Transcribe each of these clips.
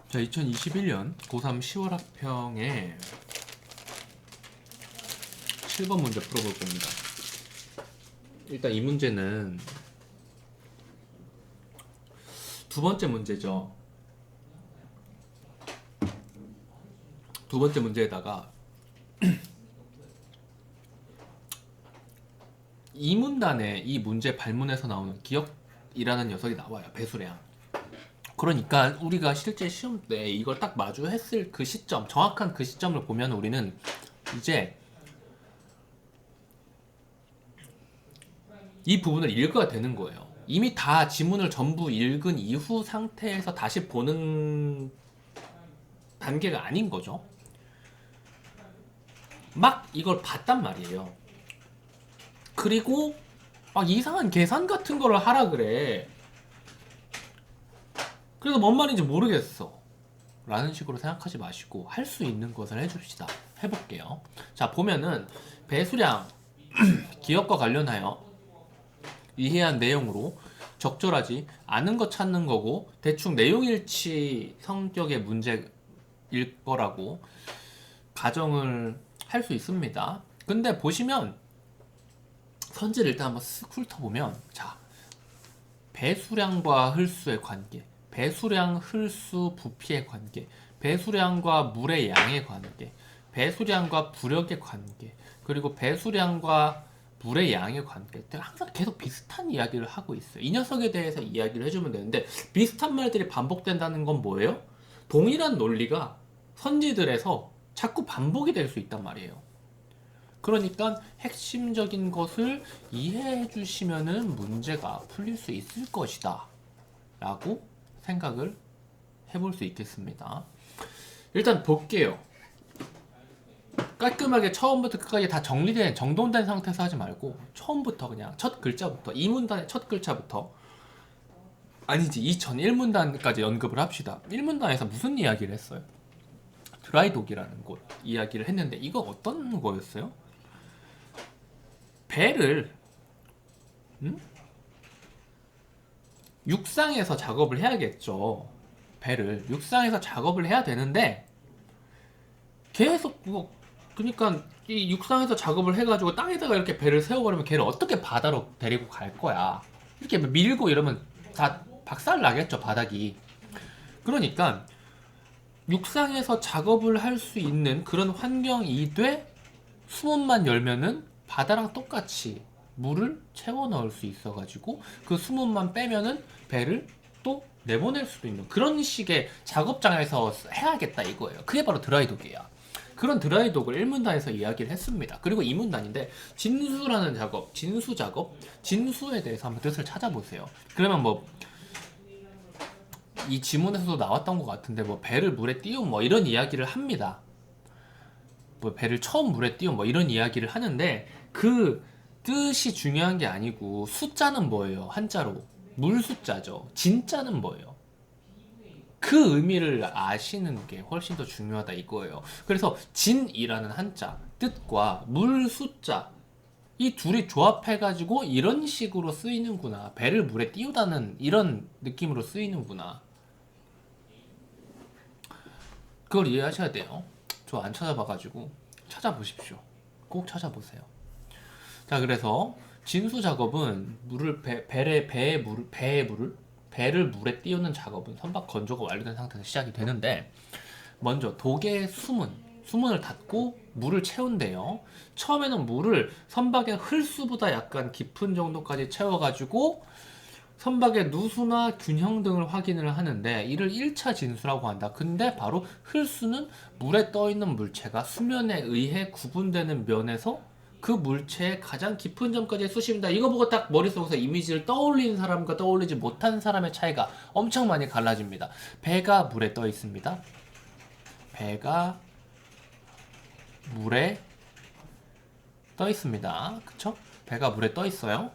자, 2021년 고3 10월 학평에 7번 문제 풀어볼 겁니다. 일단 이 문제는 두 번째 문제죠. 두 번째 문제에다가 이 문단에 이 문제 발문에서 나오는 기억이라는 녀석이 나와요. 배수량. 그러니까 우리가 실제 시험 때 이걸 딱 마주했을 그 시점, 정확한 그 시점을 보면 우리는 이제 이 부분을 읽어야 되는 거예요. 이미 다 지문을 전부 읽은 이후 상태에서 다시 보는 단계가 아닌 거죠. 막 이걸 봤단 말이에요. 그리고 이상한 계산 같은 거를 하라 그래. 그래서 뭔 말인지 모르겠어 라는 식으로 생각하지 마시고 할 수 있는 것을 해줍시다. 해볼게요. 자, 보면은 배수량 기억과 관련하여 이해한 내용으로 적절하지 않은 거 찾는 거고 대충 내용일치 성격의 문제일 거라고 가정을 할 수 있습니다. 근데 보시면 선지를 일단 한번 쓱 훑어보면, 자, 배수량과 흘수의 관계, 배수량, 흘수, 부피의 관계, 배수량과 물의 양의 관계, 배수량과 부력의 관계, 그리고 배수량과 물의 양의 관계. 항상 계속 비슷한 이야기를 하고 있어요. 이 녀석에 대해서 이야기를 해주면 되는데, 비슷한 말들이 반복된다는 건 뭐예요? 동일한 논리가 선지들에서 자꾸 반복이 될 수 있단 말이에요. 그러니까 핵심적인 것을 이해해 주시면은 문제가 풀릴 수 있을 것이다 라고 생각을 해볼 수 있겠습니다. 일단 볼게요. 깔끔하게 처음부터 끝까지 다 정리된, 정돈된 상태에서 하지 말고 처음부터 그냥 첫 글자부터, 이 문단의 첫 글자부터, 아니지, 이전 1문단까지 언급을 합시다. 1문단에서 무슨 이야기를 했어요? 드라이독이라는 곳 이야기를 했는데, 이거 어떤 거였어요? 배를 육상에서 작업을 해야겠죠. 배를 육상에서 작업을 해야 되는데 계속 그러니까 이 육상에서 작업을 해가지고 땅에다가 이렇게 배를 세워버리면 걔를 어떻게 바다로 데리고 갈 거야. 이렇게 밀고 이러면 다 박살 나겠죠, 바닥이. 그러니까 육상에서 작업을 할 수 있는 그런 환경이 돼 수문만 열면은 바다랑 똑같이 물을 채워 넣을 수 있어가지고 그 수문만 빼면은 배를 또 내보낼 수도 있는 그런 식의 작업장에서 해야겠다 이거예요. 그게 바로 드라이독이야. 그런 드라이독을 1문단에서 이야기를 했습니다. 그리고 2문단인데 진수라는 작업, 진수 작업, 진수에 대해서 한번 뜻을 찾아보세요. 그러면 뭐 이 지문에서도 나왔던 것 같은데 뭐 배를 물에 띄운 뭐 이런 이야기를 합니다. 뭐 배를 처음 물에 띄운 뭐 이런 이야기를 하는데 그 뜻이 중요한 게 아니고 숫자는 뭐예요? 한자로 물 숫자죠. 진자는 뭐예요? 그 의미를 아시는 게 훨씬 더 중요하다 이거예요. 그래서 진이라는 한자 뜻과 물 숫자 이 둘이 조합해가지고 이런 식으로 쓰이는구나. 배를 물에 띄우다는 이런 느낌으로 쓰이는구나. 그걸 이해하셔야 돼요. 저 안 찾아봐가지고 찾아보십시오. 꼭 찾아보세요. 자, 그래서 진수 작업은 배를 물에 띄우는 작업은 선박 건조가 완료된 상태에서 시작이 되는데, 먼저 독의 수문을 닫고 물을 채운대요. 처음에는 물을 선박의 흘수보다 약간 깊은 정도까지 채워가지고 선박의 누수나 균형 등을 확인을 하는데, 이를 1차 진수라고 한다. 근데 바로 흘수는 물에 떠있는 물체가 수면에 의해 구분되는 면에서 그 물체의 가장 깊은 점까지 쑤십니다. 이거 보고 딱 머릿속에서 이미지를 떠올리는 사람과 떠올리지 못하는 사람의 차이가 엄청 많이 갈라집니다. 배가 물에 떠 있습니다. 배가 물에 떠 있습니다. 그쵸? 배가 물에 떠 있어요.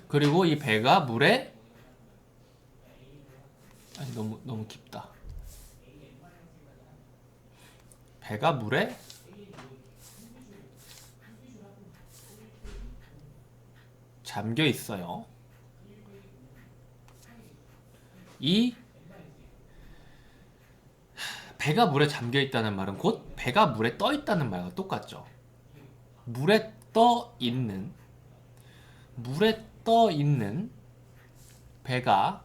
그리고 이 배가 물에 너무 깊다. 배가 물에 잠겨 있어요. 이 배가 물에 잠겨 있다는 말은 곧 배가 물에 떠 있다는 말과 똑같죠. 물에 떠 있는 배가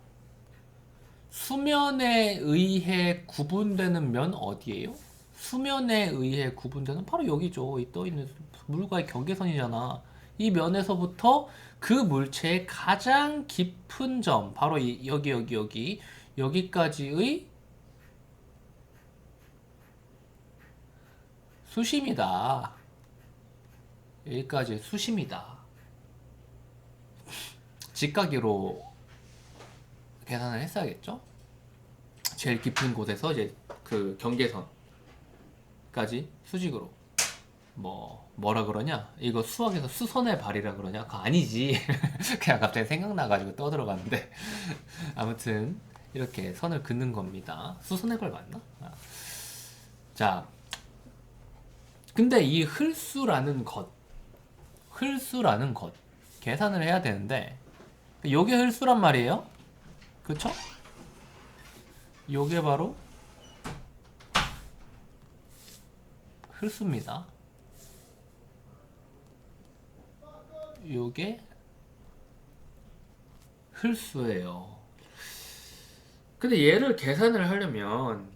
수면에 의해 구분되는 면 어디예요? 수면에 의해 구분되는 바로 여기죠. 이 떠 있는 물과의 경계선이잖아. 이 면에서부터 그 물체의 가장 깊은 점, 바로 여기까지의 수심이다. 여기까지 수심이다. 직각으로 계산을 했어야겠죠? 제일 깊은 곳에서 이제 그 경계선까지 수직으로 뭐라 그러냐? 이거 수학에서 수선의 발이라 그러냐? 그거 아니지. 그냥 갑자기 생각나가지고 떠들어갔는데 아무튼 이렇게 선을 긋는 겁니다. 수선의 발 맞나? 자, 근데 이 흘수라는 것 계산을 해야 되는데 요게 흘수란 말이에요. 그쵸? 요게 바로 흘수입니다. 요게 흘수예요. 근데 얘를 계산을 하려면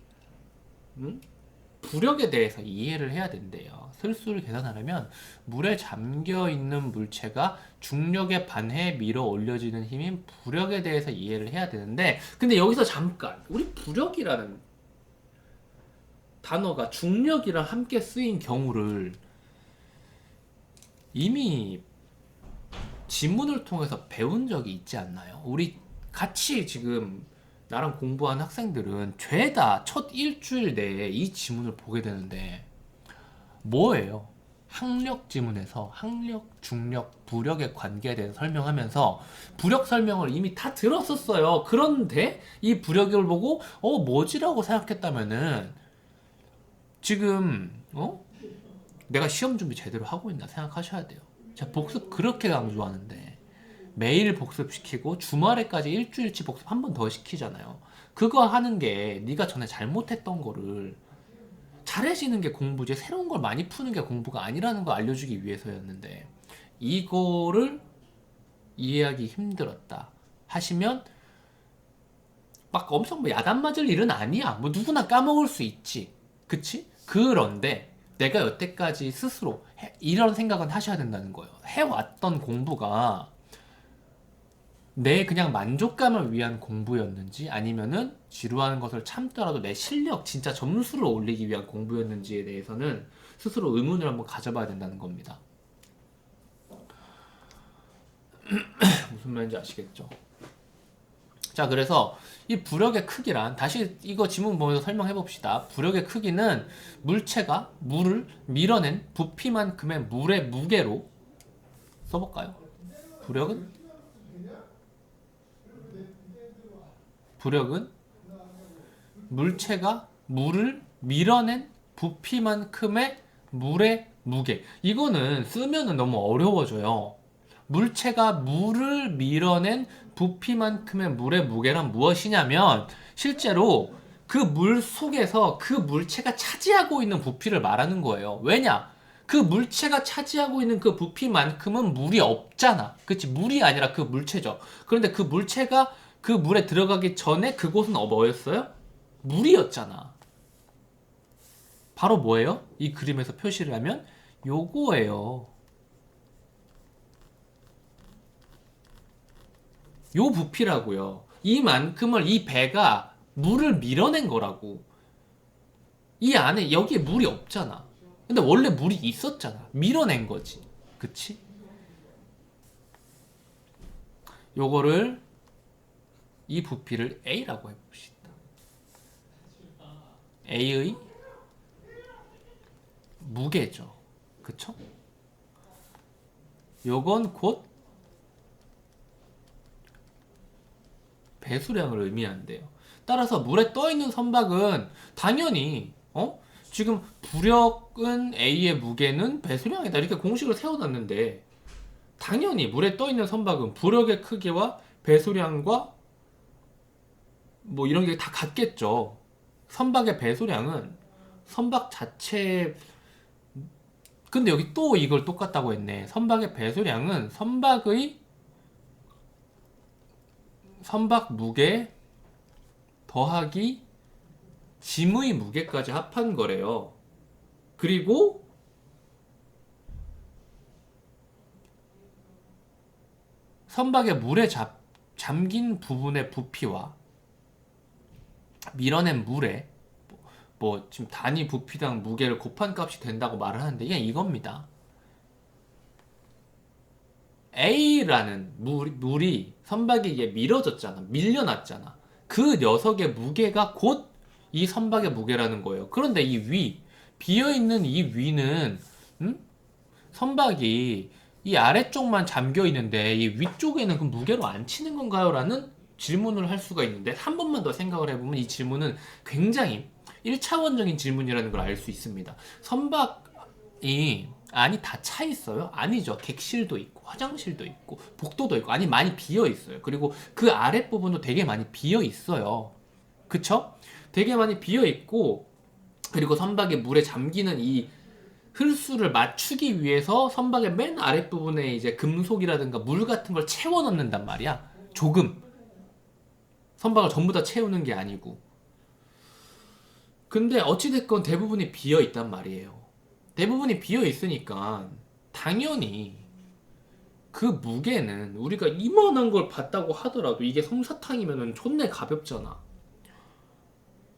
부력에 대해서 이해를 해야 된대요. 슬수를 계산하려면 물에 잠겨 있는 물체가 중력에 반해 밀어 올려지는 힘인 부력에 대해서 이해를 해야 되는데, 근데 여기서 잠깐 우리 부력이라는 단어가 중력이랑 함께 쓰인 경우를 이미 지문을 통해서 배운 적이 있지 않나요? 우리 같이 지금 나랑 공부한 학생들은 죄다 첫 일주일 내에 이 지문을 보게 되는데 뭐예요? 항력 지문에서 항력, 중력, 부력의 관계에 대해서 설명하면서 부력 설명을 이미 다 들었었어요. 그런데 이 부력을 보고 뭐지라고 생각했다면은 지금 내가 시험 준비 제대로 하고 있나 생각하셔야 돼요. 제가 복습 그렇게 강조하는데 매일 복습시키고 주말에까지 일주일치 복습 한 번 더 시키잖아요. 그거 하는 게 네가 전에 잘못했던 거를 잘해지는 게 공부지, 새로운 걸 많이 푸는 게 공부가 아니라는 걸 알려주기 위해서였는데 이거를 이해하기 힘들었다 하시면 막 엄청 야단 맞을 일은 아니야. 뭐 누구나 까먹을 수 있지. 그치? 그런데 내가 여태까지 스스로 이런 생각은 하셔야 된다는 거예요. 해왔던 공부가 내 그냥 만족감을 위한 공부였는지 아니면은 지루한 것을 참더라도 내 실력, 진짜 점수를 올리기 위한 공부였는지에 대해서는 스스로 의문을 한번 가져봐야 된다는 겁니다. 무슨 말인지 아시겠죠? 자, 그래서 이 부력의 크기란, 다시 이거 지문 보면서 설명해 봅시다. 부력의 크기는 물체가 물을 밀어낸 부피만큼의 물의 무게로 써볼까요? 부력은 물체가 물을 밀어낸 부피만큼의 물의 무게. 이거는 쓰면은 너무 어려워져요. 물체가 물을 밀어낸 부피만큼의 물의 무게란 무엇이냐면 실제로 그 물 속에서 그 물체가 차지하고 있는 부피를 말하는 거예요. 왜냐? 그 물체가 차지하고 있는 그 부피만큼은 물이 없잖아. 그치? 물이 아니라 그 물체죠. 그런데 그 물체가 그 물에 들어가기 전에 그곳은 뭐였어요? 물이었잖아. 바로 뭐예요? 이 그림에서 표시를 하면 요거예요. 요 부피라고요. 이만큼을 이 배가 물을 밀어낸 거라고. 이 안에 여기에 물이 없잖아. 근데 원래 물이 있었잖아. 밀어낸 거지. 그치? 요거를 이 부피를 A라고 해봅시다. A의 무게죠. 그쵸? 요건 곧 배수량을 의미한대요. 따라서 물에 떠있는 선박은 당연히 지금 부력은 A의 무게는 배수량이다 이렇게 공식을 세워놨는데 당연히 물에 떠있는 선박은 부력의 크기와 배수량과 뭐 이런 게 다 같겠죠. 선박의 배수량은 선박 자체, 근데 여기 또 이걸 똑같다고 했네. 선박의 배수량은 선박 무게 더하기 짐의 무게까지 합한 거래요. 그리고 선박의 물에 잠긴 부분의 부피와 밀어낸 물에 뭐 지금 단위 부피당 무게를 곱한 값이 된다고 말을 하는데 그냥 이겁니다. A라는 물이 선박에 이게 밀어졌잖아. 밀려났잖아. 그 녀석의 무게가 곧 이 선박의 무게라는 거예요. 그런데 비어있는 이 위는, 선박이 이 아래쪽만 잠겨 있는데 이 위쪽에는 그 무게로 안 치는 건가요? 라는 질문을 할 수가 있는데 한 번만 더 생각을 해보면 이 질문은 굉장히 1차원적인 질문이라는 걸 알 수 있습니다. 선박이 안이 다 차 있어요? 아니죠. 객실도 있고 화장실도 있고 복도도 있고 안이 많이 비어 있어요. 그리고 그 아랫부분도 되게 많이 비어 있어요. 그쵸? 되게 많이 비어 있고 그리고 선박이 물에 잠기는 이 흘수를 맞추기 위해서 선박의 맨 아랫부분에 이제 금속이라든가 물 같은 걸 채워 넣는단 말이야. 조금. 선박을 전부 다 채우는 게 아니고. 근데 어찌됐건 대부분이 비어 있단 말이에요. 대부분이 비어 있으니까 당연히 그 무게는 우리가 이만한 걸 봤다고 하더라도 이게 솜사탕이면은 존내 가볍잖아.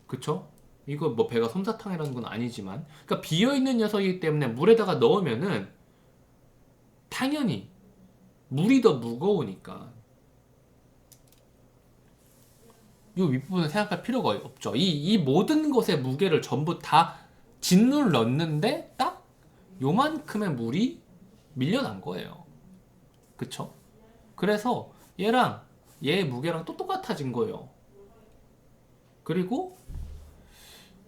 그쵸? 이거 뭐 배가 솜사탕이라는 건 아니지만 그러니까 비어있는 녀석이기 때문에 물에다가 넣으면은 당연히 물이 더 무거우니까 이 윗부분은 생각할 필요가 없죠. 이 모든 것의 무게를 전부 다 짓눌 넣는데 딱 요만큼의 물이 밀려난 거예요. 그쵸? 그래서 얘랑 얘의 무게랑 또 똑같아진 거예요. 그리고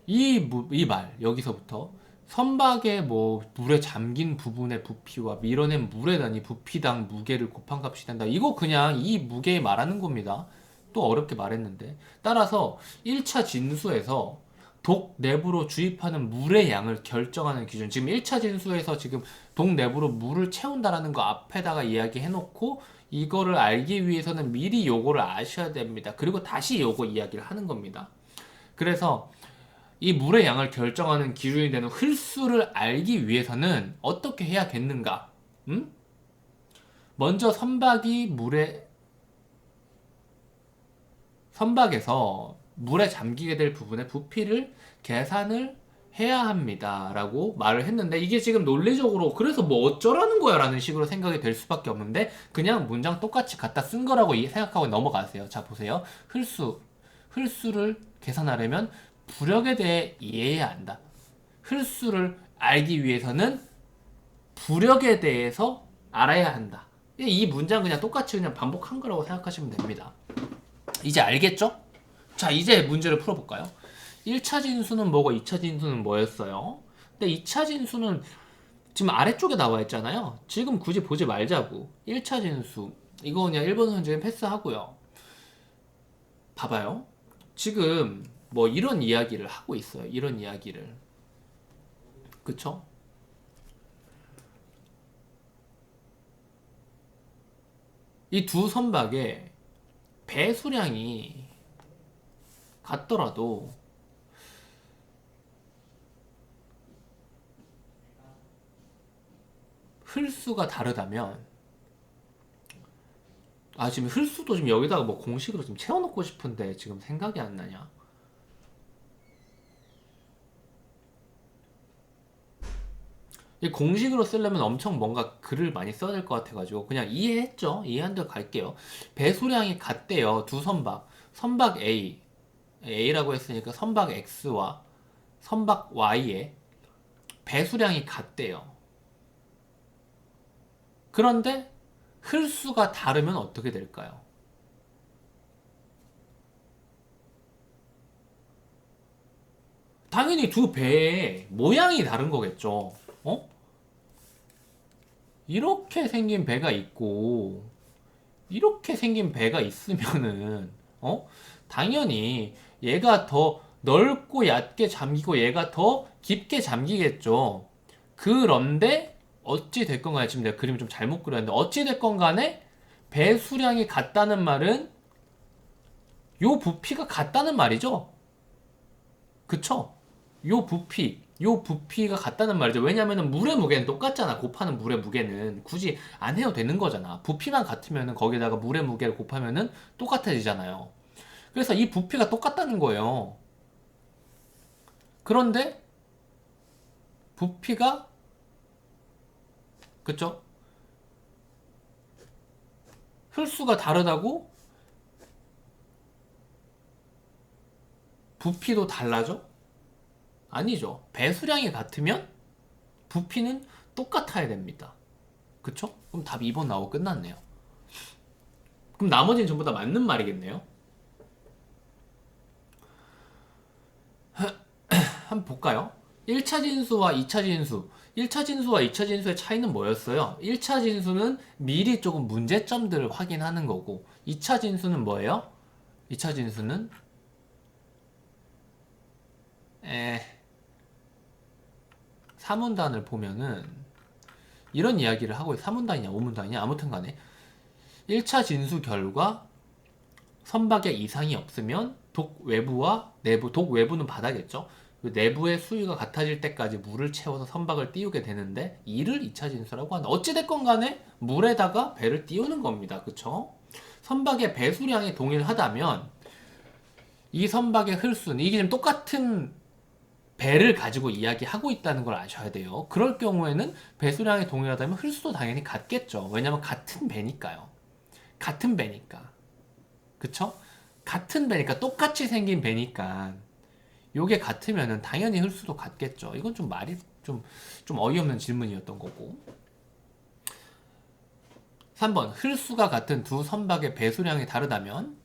이 말 여기서부터 선박의 뭐 물에 잠긴 부분의 부피와 밀어낸 물의 단위 부피당 무게를 곱한 값이 된다. 이거 그냥 이 무게에 말하는 겁니다. 또 어렵게 말했는데. 따라서 1차 진수에서 독 내부로 주입하는 물의 양을 결정하는 기준. 지금 1차 진수에서 지금 독 내부로 물을 채운다라는 거 앞에다가 이야기해 놓고 이거를 알기 위해서는 미리 요거를 아셔야 됩니다. 그리고 다시 요거 이야기를 하는 겁니다. 그래서 이 물의 양을 결정하는 기준이 되는 흘수를 알기 위해서는 어떻게 해야겠는가? 먼저 선박에서 물에 잠기게 될 부분의 부피를 계산을 해야 합니다. 라고 말을 했는데 이게 지금 논리적으로 그래서 뭐 어쩌라는 거야 라는 식으로 생각이 될 수밖에 없는데 그냥 문장 똑같이 갖다 쓴 거라고 생각하고 넘어가세요. 자 보세요. 흘수를 계산하려면 부력에 대해 이해해야 한다. 흘수를 알기 위해서는 부력에 대해서 알아야 한다. 이 문장 그냥 똑같이 그냥 반복한 거라고 생각하시면 됩니다. 이제 알겠죠? 자, 이제 문제를 풀어볼까요? 1차 진수는 뭐고 2차 진수는 뭐였어요? 근데 2차 진수는 지금 아래쪽에 나와 있잖아요. 지금 굳이 보지 말자고. 1차 진수. 이거 그냥 1번 선생님 패스하고요. 봐봐요. 지금 뭐 이런 이야기를 하고 있어요. 이런 이야기를. 그쵸? 이 두 선박의 배수량이 같더라도 흘수가 다르다면 지금 흘수도 지금 여기다가 뭐 공식으로 좀 채워놓고 싶은데 지금 생각이 안 나냐? 이 공식으로 쓰려면 엄청 뭔가 글을 많이 써야 될 것 같아가지고 그냥 이해했죠? 이해한 대로 갈게요. 배수량이 같대요. 두 선박 A라고 했으니까 선박 X와 선박 Y의 배수량이 같대요. 그런데 흘수가 다르면 어떻게 될까요? 당연히 두 배의 모양이 다른 거겠죠. 이렇게 생긴 배가 있고 이렇게 생긴 배가 있으면은 당연히 얘가 더 넓고 얕게 잠기고 얘가 더 깊게 잠기겠죠. 그런데 어찌 됐건 간에 지금 내가 그림을 좀 잘못 그렸는데 어찌 됐건 간에 배수량이 같다는 말은 요 부피가 같다는 말이죠. 그쵸? 요 부피가 같다는 말이죠. 왜냐면은 물의 무게는 똑같잖아. 곱하는 물의 무게는 굳이 안 해도 되는 거잖아. 부피만 같으면은 거기다가 물의 무게를 곱하면은 똑같아지잖아요. 그래서 이 부피가 똑같다는 거예요. 그런데 부피가 그쵸? 혈수가 다르다고 부피도 달라져? 아니죠. 배수량이 같으면 부피는 똑같아야 됩니다. 그쵸? 그럼 답 2번 나오고 끝났네요. 그럼 나머지는 전부 다 맞는 말이겠네요. 한번 볼까요? 1차 진수와 2차 진수. 1차 진수와 2차 진수의 차이는 뭐였어요? 1차 진수는 미리 조금 문제점들을 확인하는 거고 2차 진수는 뭐예요? 2차 진수는 사문단을 보면은 이런 이야기를 하고 4문단이냐 5문단이냐 아무튼 간에 1차 진수 결과 선박에 이상이 없으면 독 외부와 내부, 독 외부는 바다겠죠. 그 내부의 수위가 같아질 때까지 물을 채워서 선박을 띄우게 되는데 이를 2차 진수라고 한다. 어찌됐건 간에 물에다가 배를 띄우는 겁니다. 그쵸? 선박의 배수량이 동일하다면 이 선박의 흡수는 이게 지금 똑같은 배를 가지고 이야기하고 있다는 걸 아셔야 돼요. 그럴 경우에는 배수량이 동일하다면 흡수도 당연히 같겠죠. 왜냐면 같은 배니까요. 같은 배니까. 그쵸? 같은 배니까 똑같이 생긴 배니까 요게 같으면은 당연히 흡수도 같겠죠. 이건 좀 말이 좀 어이없는 질문이었던 거고. 3번 흡수가 같은 두 선박의 배수량이 다르다면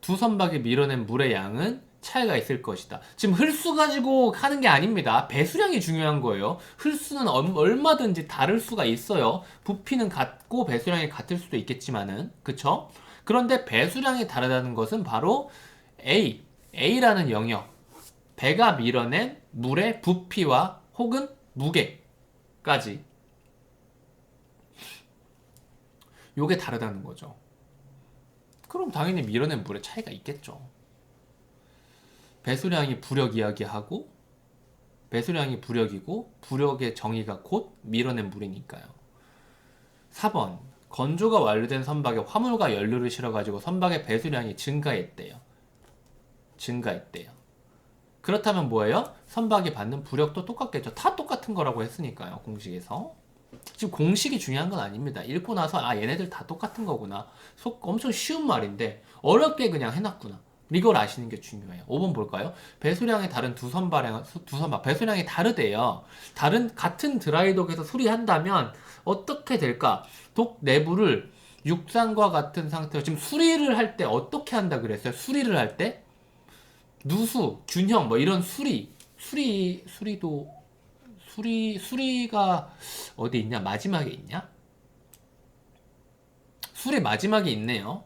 두 선박이 밀어낸 물의 양은 차이가 있을 것이다. 지금 흡수 가지고 하는 게 아닙니다. 배수량이 중요한 거예요. 흡수는 얼마든지 다를 수가 있어요. 부피는 같고 배수량이 같을 수도 있겠지만은 그쵸? 그런데 배수량이 다르다는 것은 바로 A라는 영역, 배가 밀어낸 물의 부피와 혹은 무게까지 요게 다르다는 거죠. 그럼 당연히 밀어낸 물에 차이가 있겠죠. 배수량이 부력 이야기하고 배수량이 부력이고 부력의 정의가 곧 밀어낸 물이니까요. 4번 건조가 완료된 선박에 화물과 연료를 실어가지고 선박의 배수량이 증가했대요. 그렇다면 뭐예요? 선박이 받는 부력도 똑같겠죠. 다 똑같은 거라고 했으니까요. 공식에서. 지금 공식이 중요한 건 아닙니다. 읽고 나서 아 얘네들 다 똑같은 거구나. 엄청 쉬운 말인데 어렵게 그냥 해놨구나. 이걸 아시는 게 중요해요. 5번 볼까요? 배수량이 다른 두 선박 배수량이 다르대요. 같은 드라이독에서 수리한다면 어떻게 될까? 독 내부를 육상과 같은 상태로 지금 수리를 할 때 어떻게 한다 그랬어요? 수리를 할 때 누수, 균형 뭐 이런 수리가 어디 있냐? 마지막에 있냐? 수리 마지막에 있네요.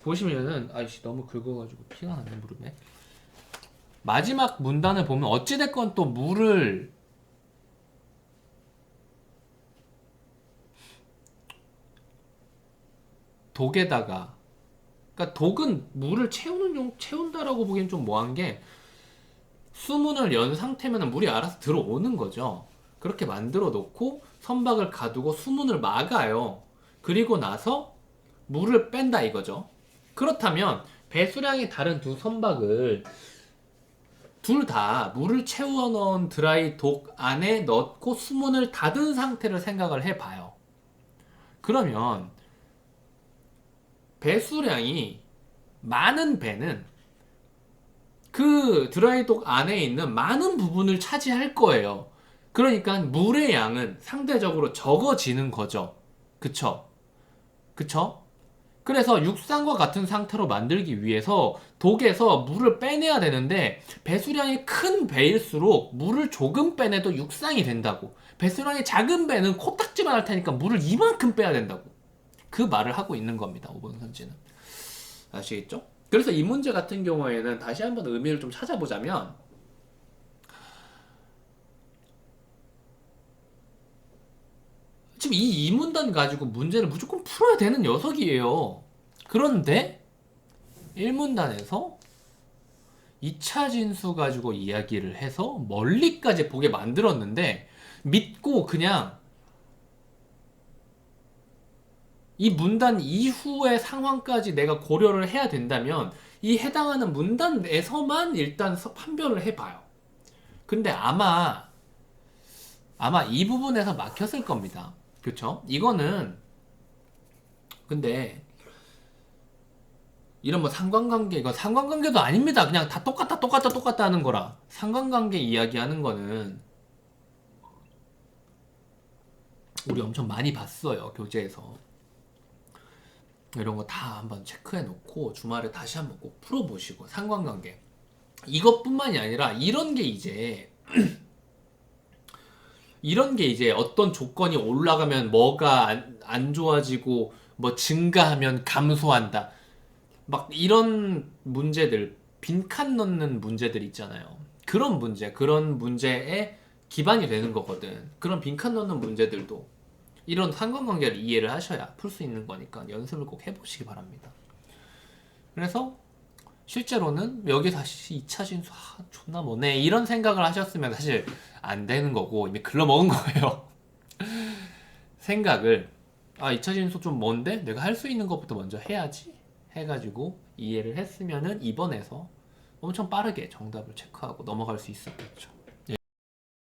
보시면은 아이씨 너무 긁어가지고 피가 나네 무릎에. 마지막 문단을 보면 어찌됐건 또 물을 독에다가 그러니까 독은 물을 채운다라고 보기엔 좀 뭐한 게 수문을 연 상태면 물이 알아서 들어오는 거죠. 그렇게 만들어 놓고 선박을 가두고 수문을 막아요. 그리고 나서 물을 뺀다 이거죠. 그렇다면 배수량이 다른 두 선박을 둘 다 물을 채워 넣은 드라이 독 안에 넣고 수문을 닫은 상태를 생각을 해봐요. 그러면 배수량이 많은 배는 그 드라이독 안에 있는 많은 부분을 차지할 거예요. 그러니까 물의 양은 상대적으로 적어지는 거죠. 그쵸? 그쵸? 그래서 육상과 같은 상태로 만들기 위해서 독에서 물을 빼내야 되는데 배수량이 큰 배일수록 물을 조금 빼내도 육상이 된다고. 배수량이 작은 배는 코딱지만 할 테니까 물을 이만큼 빼야 된다고. 그 말을 하고 있는 겁니다. 5번 선지는. 아시겠죠? 그래서 이 문제 같은 경우에는 다시 한번 의미를 좀 찾아보자면 지금 이 이문단 가지고 문제를 무조건 풀어야 되는 녀석이에요. 그런데 1문단에서 2차 진수 가지고 이야기를 해서 멀리까지 보게 만들었는데 믿고 그냥 이 문단 이후의 상황까지 내가 고려를 해야 된다면 이 해당하는 문단에서만 일단 판별을 해봐요. 근데 아마 이 부분에서 막혔을 겁니다. 그쵸? 이거는 근데 이런 뭐 상관관계 이거 상관관계도 아닙니다. 그냥 다 똑같다 하는 거라. 상관관계 이야기하는 거는 우리 엄청 많이 봤어요. 교재에서. 이런 거 다 한번 체크해 놓고 주말에 다시 한번 꼭 풀어보시고 상관관계 이것뿐만이 아니라 이런 게 이제 어떤 조건이 올라가면 뭐가 안 좋아지고 뭐 증가하면 감소한다 막 이런 문제들 빈칸 넣는 문제들 있잖아요. 그런 문제에 기반이 되는 거거든. 그런 빈칸 넣는 문제들도 이런 상관관계를 이해를 하셔야 풀 수 있는 거니까 연습을 꼭 해보시기 바랍니다. 그래서 실제로는 여기 다시 2차 진수 존나 뭐네 이런 생각을 하셨으면 사실 안 되는 거고 이미 글러먹은 거예요. 생각을 2차 진수 좀 뭔데? 내가 할 수 있는 것부터 먼저 해야지 해가지고 이해를 했으면은 이번에서 엄청 빠르게 정답을 체크하고 넘어갈 수 있었겠죠.